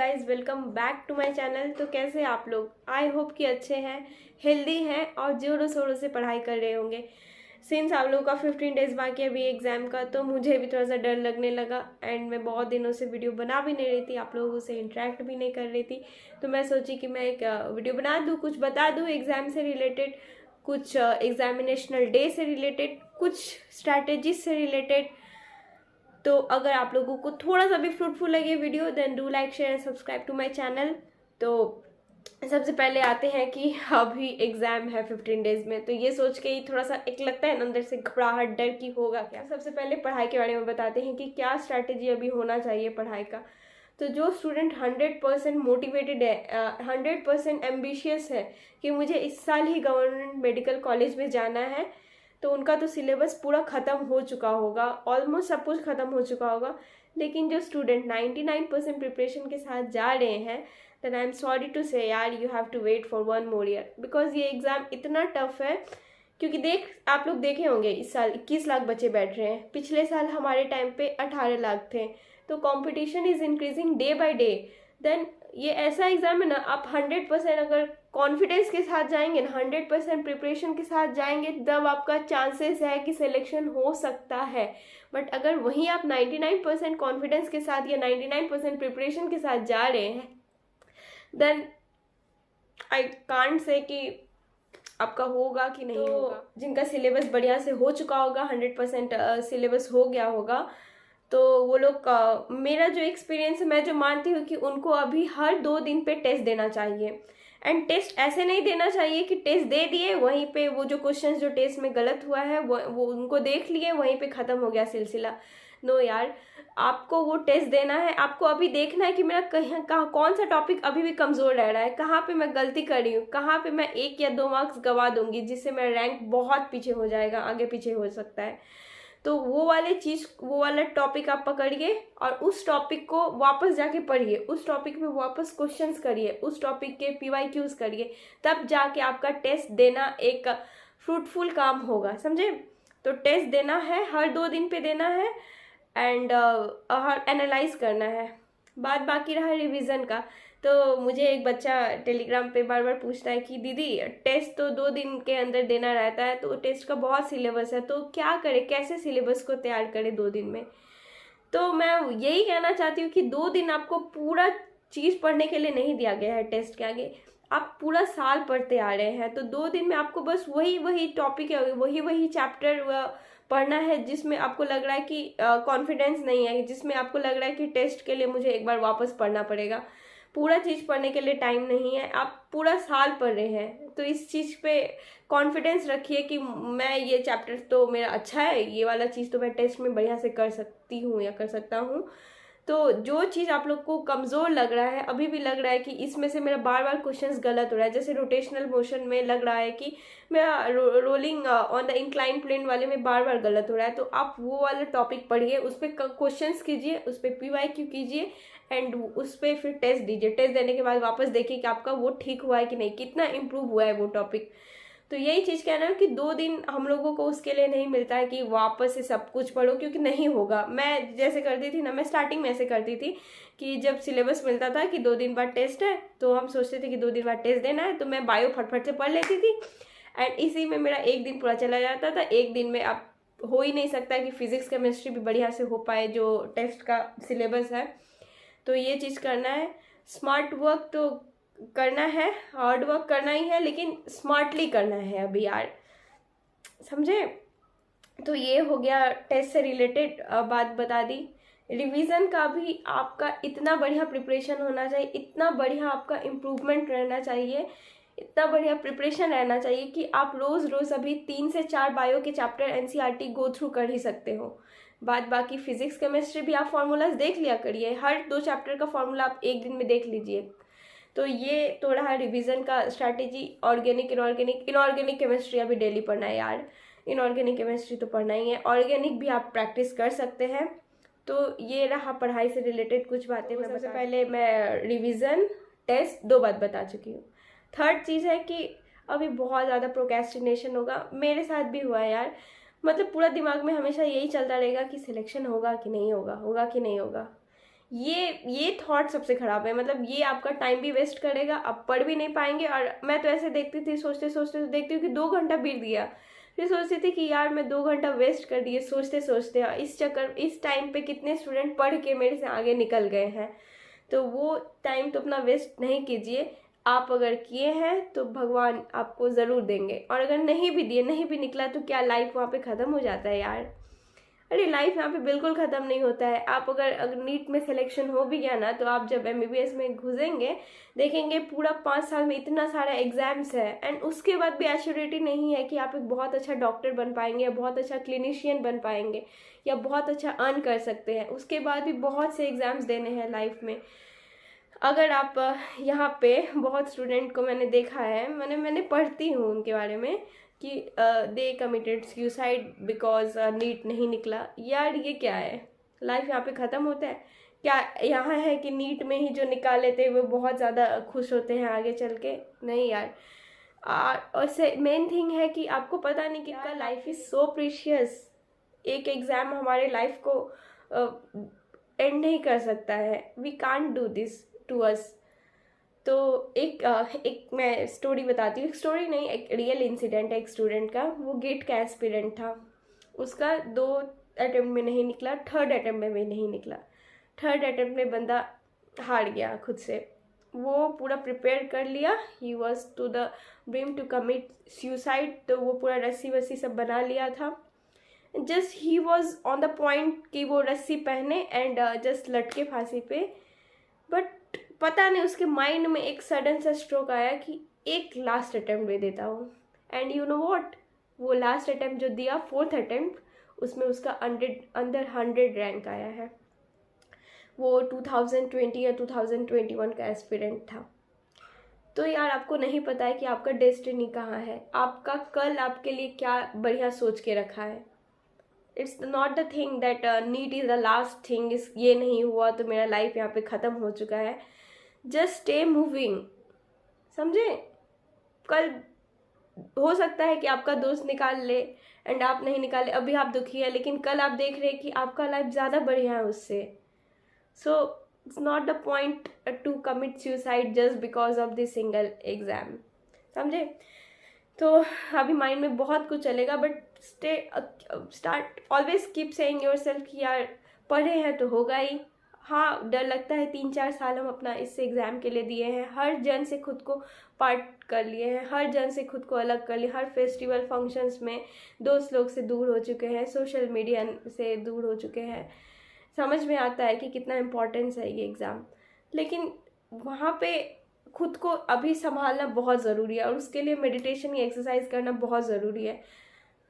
Guys, welcome back to my channel. तो कैसे हैं आप लोग? आई होप कि अच्छे हैं, हेल्दी हैं और जोरों शोरों से पढ़ाई कर रहे होंगे। सिंस आप लोगों का 15 डेज बाकी है अभी एग्ज़ाम का, तो मुझे भी थोड़ा सा डर लगने लगा एंड मैं बहुत दिनों से वीडियो बना भी नहीं रही थी, आप लोगों से इंटरेक्ट भी नहीं कर रही थी। तो मैं सोची कि मैं एक वीडियो बना दूँ, कुछ बता दूँ एग्ज़ाम से रिलेटेड, कुछ एग्जामिनेशनल डे से रिलेटेड, कुछ स्ट्रैटेजीज से रिलेटेड। तो अगर आप लोगों को थोड़ा सा भी फ्रूटफुल लगे video, then do like share and subscribe to my channel. तो सबसे पहले आते हैं कि अभी एग्जाम है 15 डेज में, तो ये सोच के ही थोड़ा सा एक लगता है अंदर से घबराहट, डर की होगा क्या। सबसे पहले पढ़ाई के बारे में बताते हैं कि क्या स्ट्रैटेजी अभी होना चाहिए पढ़ाई का। तो जो स्टूडेंट 100% मोटिवेटेड है, 100% एम्बिशियस है कि मुझे इस साल ही गवर्नमेंट मेडिकल कॉलेज में जाना है, तो उनका तो सिलेबस पूरा ख़त्म हो चुका होगा, ऑलमोस्ट सब कुछ ख़त्म हो चुका होगा। लेकिन जो स्टूडेंट 99% प्रिपरेशन के साथ जा रहे हैं, then I am sorry to say यार, you have to wait for 1 more year, because ये एग्ज़ाम इतना टफ है। क्योंकि आप लोग देखे होंगे इस साल 21 लाख बच्चे बैठ रहे हैं, पिछले साल हमारे टाइम पे 18 लाख थे। तो competition is increasing day by day. Then ये ऐसा एग्ज़ाम है ना, आप 100% अगर कॉन्फिडेंस के साथ जाएंगे ना, 100% प्रिपरेशन के साथ जाएंगे, तब आपका चांसेस है कि सिलेक्शन हो सकता है। बट अगर वहीं आप 99% कॉन्फिडेंस के साथ या 99% प्रिपरेशन के साथ जा रहे हैं, देन आई कांट से कि आपका होगा कि नहीं होगा। जिनका सिलेबस बढ़िया से हो चुका होगा, 100% सिलेबस हो गया होगा, तो वो लोग मेरा जो एक्सपीरियंस है, मैं जो मानती हूँ कि उनको अभी हर 2 दिन पे टेस्ट देना चाहिए। एंड टेस्ट ऐसे नहीं देना चाहिए कि टेस्ट दे दिए, वहीं पे वो जो क्वेश्चंस जो टेस्ट में गलत हुआ है वो उनको देख लिए, वहीं पे ख़त्म हो गया सिलसिला। नो यार, आपको वो टेस्ट देना है, आपको अभी देखना है कि मेरा कहाँ कौन सा टॉपिक अभी भी कमज़ोर रह रहा है, कहाँ पे मैं गलती कर रही हूँ, कहाँ पे मैं 1 या 2 मार्क्स गवा दूंगी, जिससे मेरा रैंक बहुत पीछे हो जाएगा, आगे पीछे हो सकता है। तो वो वाला टॉपिक आप पकड़िए और उस टॉपिक को वापस जाके पढ़िए, उस टॉपिक पे वापस क्वेश्चंस करिए, उस टॉपिक के PYQs करिए, तब जाके आपका टेस्ट देना एक फ्रूटफुल काम होगा, समझे। तो टेस्ट देना है, हर 2 दिन पे देना है एंड हर एनालाइज करना है। बाकी रहा रिवीजन का, तो मुझे एक बच्चा टेलीग्राम पे बार बार पूछता है कि दीदी टेस्ट तो 2 दिन के अंदर देना रहता है, तो टेस्ट का बहुत सिलेबस है, तो क्या करें, कैसे सिलेबस को तैयार करें 2 दिन में। तो मैं यही कहना चाहती हूँ कि 2 दिन आपको पूरा चीज़ पढ़ने के लिए नहीं दिया गया है टेस्ट के आगे, आप पूरा साल पढ़ते आ रहे हैं। तो 2 दिन में आपको बस वही टॉपिक है, वही चैप्टर पढ़ना है जिसमें आपको लग रहा है कि कॉन्फिडेंस नहीं है, जिसमें आपको लग रहा है कि टेस्ट के लिए मुझे एक बार वापस पढ़ना पड़ेगा। पूरा चीज़ पढ़ने के लिए टाइम नहीं है, आप पूरा साल पढ़ रहे हैं, तो इस चीज़ पे कॉन्फिडेंस रखिए कि मैं ये चैप्टर तो मेरा अच्छा है, ये वाला चीज़ तो मैं टेस्ट में बढ़िया से कर सकती हूँ या कर सकता हूँ। तो जो चीज़ आप लोग को कमज़ोर लग रहा है, अभी भी लग रहा है कि इसमें से मेरा बार बार क्वेश्चंस गलत हो रहा है, जैसे रोटेशनल मोशन में लग रहा है कि मेरा rolling on the incline plane वाले में बार बार गलत हो रहा है, तो आप वो वाला टॉपिक पढ़िए, उस पर क्वेश्चंस कीजिए, उस पर PYQ कीजिए एंड उस पर फिर टेस्ट दीजिए। टेस्ट देने के बाद वापस देखिए कि आपका वो ठीक हुआ है कि नहीं, कितना इम्प्रूव हुआ है वो टॉपिक। तो यही चीज़ कहना है कि 2 दिन हम लोगों को उसके लिए नहीं मिलता है कि वापस से सब कुछ पढ़ो, क्योंकि नहीं होगा। मैं जैसे करती थी ना, मैं स्टार्टिंग में ऐसे करती थी कि जब सिलेबस मिलता था कि 2 दिन बाद टेस्ट है, तो हम सोचते थे कि 2 दिन बाद टेस्ट देना है, तो मैं बायो फटफट से पढ़ लेती थी एंड इसी में मेरा 1 दिन पूरा चला जाता था। 1 दिन में अब हो ही नहीं सकता कि फिजिक्स केमिस्ट्री भी बढ़िया से हो पाए जो टेस्ट का सिलेबस है। तो ये चीज़ करना है, स्मार्ट वर्क तो करना है, हार्ड वर्क करना ही है, लेकिन स्मार्टली करना है अभी यार, समझे। तो ये हो गया टेस्ट से रिलेटेड बात बता दी। रिवीजन का भी आपका इतना बढ़िया प्रिपरेशन होना चाहिए, इतना बढ़िया आपका इम्प्रूवमेंट रहना चाहिए, इतना बढ़िया प्रिपरेशन रहना चाहिए कि आप रोज़ रोज़ अभी 3 से 4 बायो के चैप्टर NCERT गो थ्रू कर ही सकते हो। बाकी फिजिक्स केमिस्ट्री भी आप फार्मूलाज देख लिया करिए, हर 2 चैप्टर का फार्मूला आप 1 दिन में देख लीजिए। तो ये तो रहा रिवीजन का स्ट्रैटेजी। ऑर्गेनिक इनऑर्गेनिक केमिस्ट्री अभी डेली पढ़ना है यार, इनऑर्गेनिक केमिस्ट्री तो पढ़ना ही है, ऑर्गेनिक भी आप प्रैक्टिस कर सकते हैं। तो ये रहा पढ़ाई से रिलेटेड कुछ बातें। मैं सबसे पहले मैं रिवीजन, टेस्ट 2 बात बता चुकी हूँ। थर्ड चीज़ है कि अभी बहुत ज़्यादा प्रोक्रेस्टिनेशन होगा, मेरे साथ भी हुआ है यार। मतलब पूरा दिमाग में हमेशा यही चलता रहेगा कि सिलेक्शन होगा कि नहीं होगा, होगा कि नहीं होगा। ये थॉट सबसे ख़राब है। मतलब ये आपका टाइम भी वेस्ट करेगा, आप पढ़ भी नहीं पाएंगे। और मैं तो ऐसे देखती थी, सोचते सोचते देखती हूँ कि 2 घंटा बीत गया, फिर सोचती थी कि यार मैं 2 घंटा वेस्ट कर दिए सोचते सोचते। इस टाइम पे कितने स्टूडेंट पढ़ के मेरे से आगे निकल गए हैं। तो वो टाइम तो अपना वेस्ट नहीं कीजिए। आप अगर किए हैं तो भगवान आपको ज़रूर देंगे, और अगर नहीं भी दिए, नहीं भी निकला, तो क्या लाइफ वहाँ पे ख़त्म हो जाता है यार? अरे लाइफ यहाँ पे बिल्कुल ख़त्म नहीं होता है। आप अगर नीट में सिलेक्शन हो भी गया ना, तो आप जब MBBS में घुसेंगे, देखेंगे पूरा 5 साल में इतना सारा एग्जाम्स है, एंड उसके बाद भी एश्योरिटी नहीं है कि आप एक बहुत अच्छा डॉक्टर बन पाएंगे, या बहुत अच्छा क्लिनिशियन बन पाएंगे, या बहुत अच्छा अर्न कर सकते हैं। उसके बाद भी बहुत से एग्ज़ाम्स देने हैं लाइफ में। अगर आप यहाँ पे बहुत स्टूडेंट को मैंने देखा है, मैंने पढ़ती हूँ उनके बारे में कि they committed suicide because NEET नहीं निकला। यार ये क्या है? लाइफ यहाँ पे ख़त्म होता है क्या? यहाँ है कि नीट में ही जो निकाल लेते हैं वो बहुत ज़्यादा खुश होते हैं आगे चल के? नहीं यार। और से मेन थिंग है कि आपको पता नहीं कि आपका लाइफ इज़ सो प्रीशियस। एक एग्ज़ाम हमारे लाइफ को एंड नहीं कर सकता है। We can't do this to us. तो एक मैं स्टोरी बताती हूँ। एक स्टोरी नहीं, एक रियल इंसिडेंट है एक स्टूडेंट का। वो गेट का एस्पिरेंट था। उसका 2 अटेम्प्ट में नहीं निकला, 3rd अटेम्प्ट में भी नहीं निकला। 3rd अटेम्प्ट में बंदा हार गया खुद से। वो पूरा प्रिपेयर कर लिया, he was to the brim to commit suicide. तो वो पूरा रस्सी वस्सी सब बना लिया था। Just he was on the point कि वो रस्सी पहने एंड जस्ट लटके फांसी पे। बट पता नहीं उसके माइंड में एक सडन सा स्ट्रोक आया कि एक लास्ट अटेम्प्ट दे देता हूँ। एंड यू नो व्हाट, वो लास्ट अटेम्प्ट जो दिया 4th अटेम्प्ट, उसमें उसका अंदर 100 रैंक आया है। वो 2020 या 2021 का एस्पिरेंट था। तो यार आपको नहीं पता है कि आपका डेस्टिनी कहाँ है, आपका कल आपके लिए क्या बढ़िया सोच के रखा है। It's not the thing that NEET is the last thing. इस ये नहीं हुआ तो मेरा लाइफ यहाँ पे ख़त्म हो चुका है। जस्ट स्टे मूविंग, समझे? कल हो सकता है कि आपका दोस्त निकाल ले एंड आप नहीं निकाले, अभी आप दुखी है, लेकिन कल आप देख रहे हैं कि आपका लाइफ ज़्यादा बढ़िया है उससे। So it's not the point two commit suicide just because of this single exam, समझे? तो अभी माइंड में बहुत कुछ चलेगा, but start always keep saying yourself कि यार पढ़े हैं तो होगा ही। हाँ डर लगता है, 3-4 साल हम अपना इस एग्ज़ाम के लिए दिए हैं, हर जन से खुद को पार्ट कर लिए हैं, हर जन से खुद को अलग कर लिया, हर फेस्टिवल फंक्शंस में दोस्त लोग से दूर हो चुके हैं, सोशल मीडिया से दूर हो चुके हैं। समझ में आता है कि कितना इम्पोर्टेंस है ये एग्ज़ाम, लेकिन वहाँ पे खुद को अभी संभालना बहुत ज़रूरी है, और उसके लिए मेडिटेशन या एक्सरसाइज करना बहुत ज़रूरी है।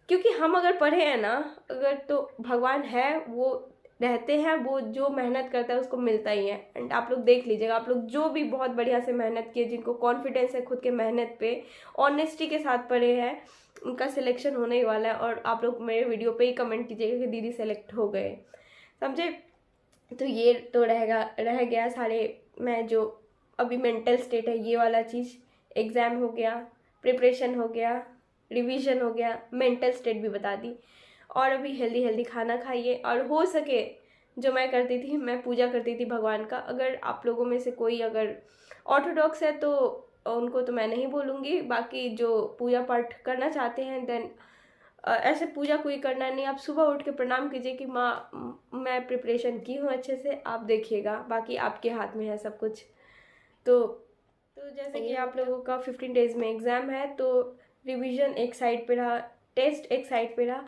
क्योंकि हम अगर पढ़े हैं ना, अगर तो भगवान है, वो रहते हैं, वो जो मेहनत करता है उसको मिलता ही है। एंड आप लोग देख लीजिएगा, आप लोग जो भी बहुत बढ़िया से मेहनत किए, जिनको कॉन्फिडेंस है खुद के मेहनत पे, ऑनेस्टी के साथ पढ़े हैं, उनका सिलेक्शन होने ही वाला है। और आप लोग मेरे वीडियो पे ही कमेंट कीजिएगा कि दीदी सेलेक्ट हो गए, समझे? तो ये तो रह गया सारे, मैं जो अभी मेंटल स्टेट है ये वाला चीज़। एग्ज़ाम हो गया, प्रिपरेशन हो गया, रिवीजन हो गया, मेंटल स्टेट भी बता दी। और अभी हेल्दी खाना खाइए, और हो सके जो मैं करती थी, मैं पूजा करती थी भगवान का। अगर आप लोगों में से कोई अगर ऑर्थोडॉक्स है तो उनको तो मैं नहीं बोलूँगी, बाकी जो पूजा पाठ करना चाहते हैं देन ऐसे पूजा कोई करना नहीं। आप सुबह उठ के प्रणाम कीजिए कि माँ मैं प्रिपरेशन की हूँ अच्छे से, आप देखिएगा, बाकी आपके हाथ में है सब कुछ। तो जैसे कि आप लोगों का 15 डेज़ में एग्ज़ाम है, तो रिवीजन एक साइड पे रहा, टेस्ट एक साइड पे रहा,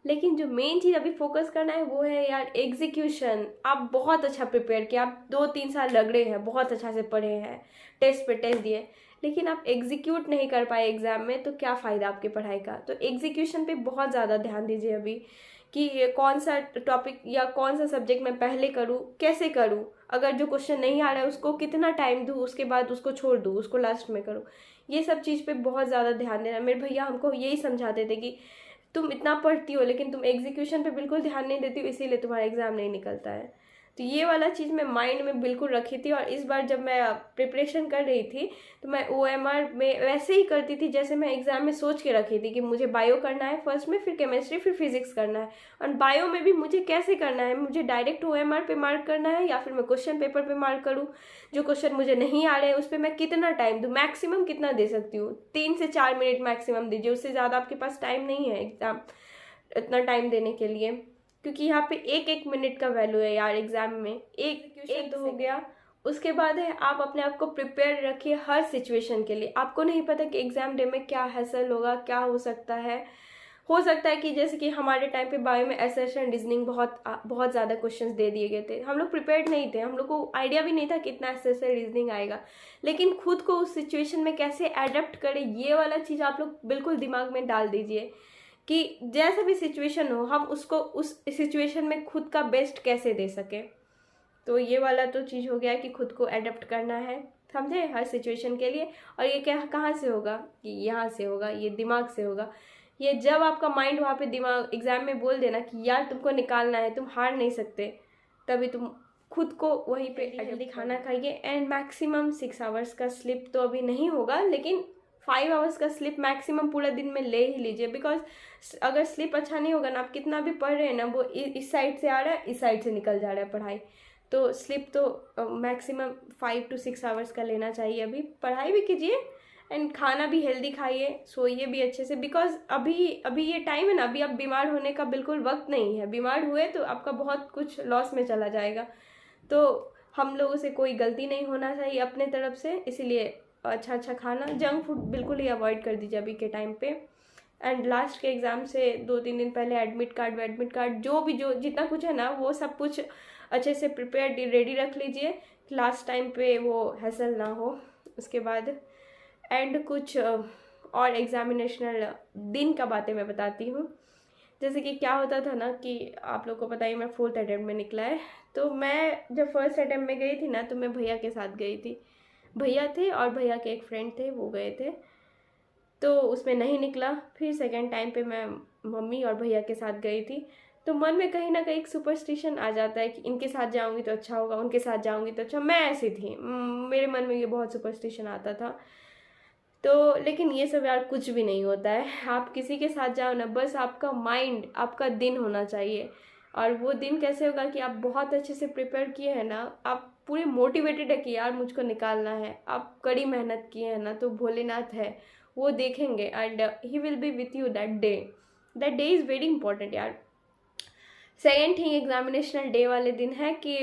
लेकिन जो मेन चीज़ अभी फोकस करना है वो है यार एग्जीक्यूशन। आप बहुत अच्छा प्रिपेयर किया, आप 2-3 साल रगड़े हैं, बहुत अच्छा से पढ़े हैं, टेस्ट पे टेस्ट दिए, लेकिन आप एग्जीक्यूट नहीं कर पाए एग्ज़ाम में, तो क्या फ़ायदा आपके पढ़ाई का? तो एग्जीक्यूशन पे बहुत ज़्यादा ध्यान दीजिए अभी, कि कौन सा टॉपिक या कौन सा सब्जेक्ट मैं पहले करूँ, कैसे करूँ, अगर जो क्वेश्चन नहीं आ रहा है उसको कितना टाइम दूँ, उसके बाद उसको छोड़ दूँ, उसको लास्ट में करूँ। ये सब चीज़ पे बहुत ज़्यादा ध्यान देना। मेरे भैया हमको यही समझाते थे कि तुम इतना पढ़ती हो लेकिन तुम एग्जीक्यूशन पे बिल्कुल ध्यान नहीं देती हो, इसीलिए तुम्हारा एग्ज़ाम नहीं निकलता है। तो ये वाला चीज़ मैं माइंड में बिल्कुल रखी थी। और इस बार जब मैं प्रिपरेशन कर रही थी तो मैं OMR में वैसे ही करती थी जैसे मैं एग्ज़ाम में सोच के रखी थी कि मुझे बायो करना है फर्स्ट में, फिर केमिस्ट्री, फिर फिजिक्स करना है। और बायो में भी मुझे कैसे करना है, मुझे डायरेक्ट OMR पे मार्क करना है या फिर मैं क्वेश्चन पेपर पे मार्क करूँ। जो क्वेश्चन मुझे नहीं आ रहे हैं उस पर मैं कितना टाइम दूँ, मैक्सिमम कितना दे सकती हूँ, 3 से 4 मिनट मैक्सिमम दीजिए, उससे ज़्यादा आपके पास टाइम नहीं है एग्ज़ाम इतना टाइम देने के लिए, क्योंकि यहाँ पे एक एक मिनट का वैल्यू है यार एग्जाम में। एक तो हो गया। उसके बाद है आप अपने आप को प्रिपेयर रखिए हर सिचुएशन के लिए। आपको नहीं पता कि एग्जाम डे में क्या हैसल होगा, क्या हो सकता है। हो सकता है कि जैसे कि हमारे टाइम पे बायो में एसेशन रीजनिंग बहुत ज़्यादा क्वेश्चंस दे दिए गए थे, हम लोग प्रिपेयर्ड नहीं थे, हम लोग को आइडिया भी नहीं था कितना एसेशन रीजनिंग आएगा। लेकिन खुद को उस सिचुएशन में कैसे एडेप्ट करें, ये वाला चीज़ आप लोग बिल्कुल दिमाग में डाल दीजिए कि जैसा भी सिचुएशन हो हम उसको उस सिचुएशन में खुद का बेस्ट कैसे दे सके। तो ये वाला तो चीज़ हो गया कि खुद को एडेप्ट करना है, समझे, हर सिचुएशन के लिए। और ये क्या कहाँ से होगा, कि यहाँ से होगा, ये दिमाग से होगा। ये जब आपका माइंड वहाँ पे दिमाग एग्जाम में बोल देना कि यार तुमको निकालना है, तुम हार नहीं सकते, तभी तुम खुद को वहीं पे जल्दी खाना खाइए। एंड मैक्सिमम 6 आवर्स का स्लिप तो अभी नहीं होगा, लेकिन 5 आवर्स का स्लिप मैक्सिमम पूरा दिन में ले ही लीजिए। बिकॉज अगर स्लिप अच्छा नहीं होगा ना, आप कितना भी पढ़ रहे हैं ना, वो इस साइड से आ रहा है, इस साइड से निकल जा रहा है पढ़ाई। तो स्लिप तो मैक्सिमम 5 to 6 आवर्स का लेना चाहिए। अभी पढ़ाई भी कीजिए एंड खाना भी हेल्दी खाइए, सोइए भी अच्छे से। बिकॉज अभी ये टाइम है ना, अभी आप बीमार होने का बिल्कुल वक्त नहीं है। बीमार हुए तो आपका बहुत कुछ लॉस में चला जाएगा। तो हम लोगों से कोई गलती नहीं होना चाहिए अपने तरफ से, इसीलिए अच्छा खाना, जंक फूड बिल्कुल ही अवॉइड कर दीजिए अभी के टाइम पे। एंड लास्ट के एग्ज़ाम से 2-3 दिन पहले एडमिट कार्ड जो जितना कुछ है ना, वो सब कुछ अच्छे से प्रिपेयर रेडी रख लीजिए, लास्ट टाइम पे वो हैसल ना हो। उसके बाद एंड कुछ और एग्जामिनेशनल दिन का बातें मैं बताती हूँ। जैसे कि क्या होता था ना कि आप लोग को पता ही, मैं 4th अटेम्प्ट में निकला है। तो मैं जब 1st अटेम्प्ट में गई थी ना, तो मैं भैया के साथ गई थी। भैया थे और भैया के एक फ्रेंड थे, वो गए थे, तो उसमें नहीं निकला। फिर सेकेंड टाइम पे मैं मम्मी और भैया के साथ गई थी। तो मन में कहीं ना कहीं एक सुपरस्टिशन आ जाता है कि इनके साथ जाऊंगी तो अच्छा होगा, उनके साथ जाऊंगी तो अच्छा। मैं ऐसी थी, मेरे मन में ये बहुत सुपरस्टिशन आता था। तो लेकिन ये सब यार कुछ भी नहीं होता है। आप किसी के साथ जाओ ना, बस आपका माइंड, आपका दिन होना चाहिए। और वो दिन कैसे होगा कि आप बहुत अच्छे से प्रिपेयर किए हैं ना, आप पूरे मोटिवेटेड है कि यार मुझको निकालना है, आप कड़ी मेहनत किए हैं ना, तो भोलेनाथ है वो देखेंगे and he will be with you that day. That day is very important यार। सेकेंड थिंग एग्जामिनेशनल डे वाले दिन है कि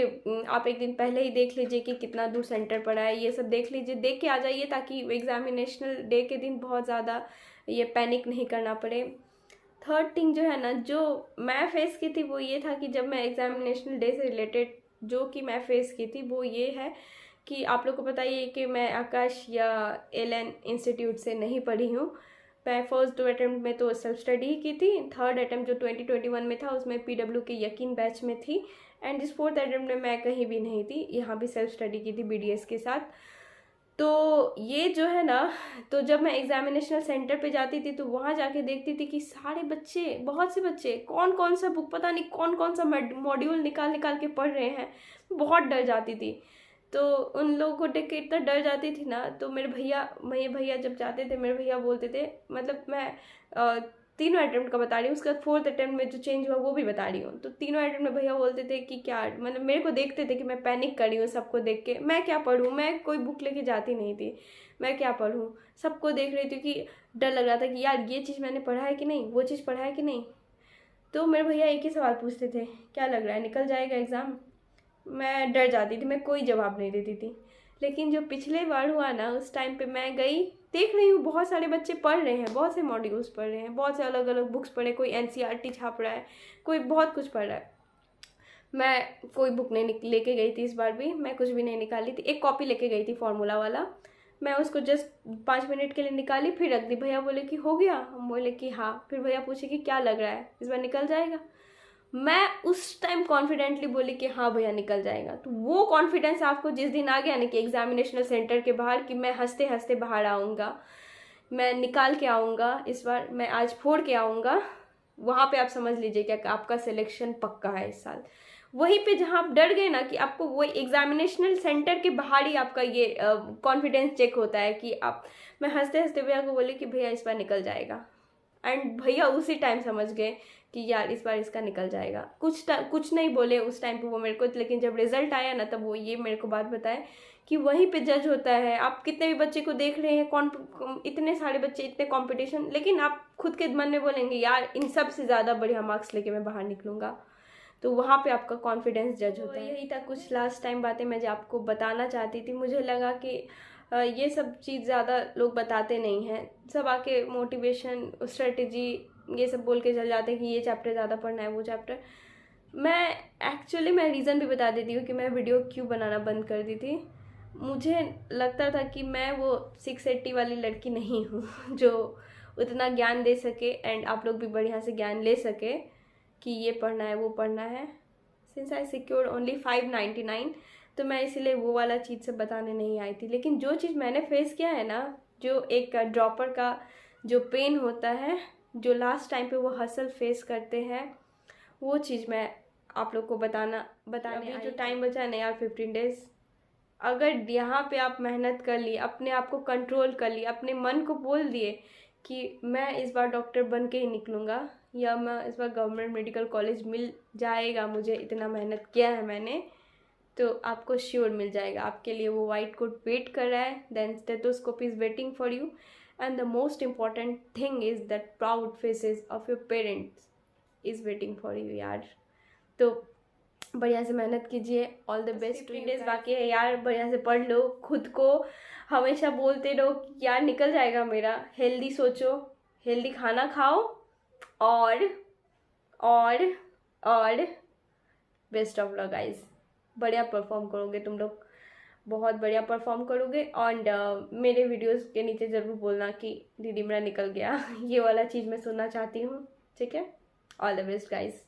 आप एक दिन पहले ही देख लीजिए कि कितना दूर सेंटर पड़ा है, ये सब देख लीजिए, देख के आ जाइए, ताकि एग्जामिनेशनल डे के दिन बहुत ज़्यादा ये पैनिक नहीं करना पड़े। थर्ड थिंग जो है ना, जो मैं फेस की थी वो ये था कि जब मैं एग्जामिनेशनल डे से रिलेटेड जो कि मैं फेस की थी वो ये है कि आप लोग को पता ही है कि मैं आकाश या एलन इंस्टीट्यूट से नहीं पढ़ी हूँ। मैं फर्स्ट 2 अटैम्प्ट में तो सेल्फ स्टडी ही की थी, थर्ड अटैम्प्ट जो 2021 में था उसमें PW के यकीन बैच में थी, एंड इस 4th अटैम्प्ट में मैं कहीं भी नहीं थी, यहाँ भी सेल्फ स्टडी की थी BDS के साथ। तो ये जो है ना, तो जब मैं एग्जामिनेशनल सेंटर पे जाती थी तो वहाँ जाके देखती थी कि सारे बच्चे, बहुत से बच्चे कौन कौन सा बुक, पता नहीं कौन कौन सा मॉड्यूल निकाल निकाल के पढ़ रहे हैं। बहुत डर जाती थी। तो उन लोगों को देख के इतना डर जाती थी ना, तो मेरे भैया जब जाते थे, मेरे भैया बोलते थे, मतलब मैं तीनों अटेम्प्ट का बता रही हूँ, उसका 4th अटेम्प्ट में जो चेंज हुआ वो भी बता रही हूँ। तो तीनों अटेम्प्ट में भैया बोलते थे कि क्या, मतलब मेरे को देखते थे कि मैं पैनिक कर रही हूँ सबको देख के। मैं क्या पढ़ूँ, मैं कोई बुक लेके जाती नहीं थी, मैं क्या पढ़ूँ, सबको देख रही थी कि डर लग रहा था कि यार ये चीज़ मैंने पढ़ा है कि नहीं, वो चीज़ पढ़ा है कि नहीं। तो मेरे भैया एक ही सवाल पूछते थे, क्या लग रहा है निकल जाएगा एग्ज़ाम। मैं डर जाती थी, मैं कोई जवाब नहीं देती थी। लेकिन जो पिछले बार हुआ ना, उस टाइम पे मैं गई, देख रही हूँ बहुत सारे बच्चे पढ़ रहे हैं, बहुत से मॉड्यूल्स पढ़ रहे हैं, बहुत से अलग अलग बुक्स पढ़े, कोई NCERT छाप रहा है, कोई बहुत कुछ पढ़ रहा है। मैं कोई बुक नहीं लेके गई थी, इस बार भी मैं कुछ भी नहीं निकाली थी। एक कॉपी लेके गई थी फॉर्मूला वाला, मैं उसको जस्ट 5 मिनट के लिए निकाली, फिर रख दी। भैया बोले कि हो गया, हम बोले कि हाँ। फिर भैया पूछे कि क्या लग रहा है, इस बार निकल जाएगा। मैं उस टाइम कॉन्फिडेंटली बोली कि हाँ भैया निकल जाएगा। तो वो कॉन्फिडेंस आपको जिस दिन आ गया ना कि एग्जामिनेशनल सेंटर के बाहर, कि मैं हंसते हंसते बाहर आऊँगा, मैं निकाल के आऊँगा, इस बार मैं आज फोड़ के आऊँगा, वहाँ पे आप समझ लीजिए कि आपका सिलेक्शन पक्का है इस साल। वहीं पे जहाँ आप डर गए ना कि आपको वो एग्जामिनेशनल सेंटर के बाहर ही आपका ये कॉन्फिडेंस चेक होता है कि आप, मैं हंसते हंसते भैया को बोली कि भैया इस बार निकल जाएगा, एंड भैया उसी टाइम समझ गए कि यार इस बार इसका निकल जाएगा। कुछ नहीं बोले उस टाइम पे वो मेरे को, लेकिन जब रिजल्ट आया ना तब वो ये मेरे को बात बताए कि वहीं पे जज होता है। आप कितने भी बच्चे को देख रहे हैं, इतने सारे बच्चे, इतने कंपटीशन, लेकिन आप खुद के मन में बोलेंगे यार इन सब से ज़्यादा बढ़िया मार्क्स लेके मैं बाहर निकलूँगा, तो वहाँ पे आपका कॉन्फिडेंस जज होता है। यही था कुछ लास्ट टाइम बातें मैं जो आपको बताना चाहती थी। मुझे लगा कि ये सब चीज़ ज़्यादा लोग बताते नहीं हैं, सब आके मोटिवेशन, स्ट्रेटेजी ये सब बोल के चल जाते हैं कि ये चैप्टर ज़्यादा पढ़ना है, वो चैप्टर। मैं रीज़न भी बता देती हूँ कि मैं वीडियो क्यों बनाना बंद कर दी थी। मुझे लगता था कि मैं वो 680 वाली लड़की नहीं हूँ जो उतना ज्ञान दे सके एंड आप लोग भी बढ़िया से ज्ञान ले सके कि ये पढ़ना है वो पढ़ना है। सिंस आई सिक्योर्ड ओनली 599, तो मैं इसीलिए वो वाला चीज़ से बताने नहीं आई थी। लेकिन जो चीज़ मैंने फेस किया है ना, जो एक ड्रॉपर का जो पेन होता है, जो लास्ट टाइम पे वो हसल फेस करते हैं, वो चीज़ मैं आप लोग को बताने अभी जो टाइम बचा नहीं यार 15 डेज़, अगर यहाँ पे आप मेहनत कर ली, अपने आप को कंट्रोल कर ली, अपने मन को बोल दिए कि मैं इस बार डॉक्टर बन के ही निकलूँगा, या मैं इस बार गवर्नमेंट मेडिकल कॉलेज मिल जाएगा, मुझे इतना मेहनत किया है मैंने, तो आपको श्योर मिल जाएगा। आपके लिए वो वाइट कोट वेट कर रहा है, then stethoscope is waiting for you, and the most important thing is that proud faces of your parents is waiting for you यार। तो बढ़िया से मेहनत कीजिए, ऑल द बेस्ट। 15 डेज बाकी है यार, बढ़िया से पढ़ लो, खुद को हमेशा बोलते रहो कि यार निकल जाएगा मेरा। हेल्दी सोचो, हेल्दी खाना खाओ, और बेस्ट ऑफ लक गाइस। बढ़िया परफॉर्म करोगे तुम लोग, बहुत बढ़िया परफॉर्म करोगे। और मेरे वीडियोस के नीचे ज़रूर बोलना कि दीदी मेरा निकल गया ये वाला चीज़ मैं सुनना चाहती हूँ, ठीक है। All the best guys.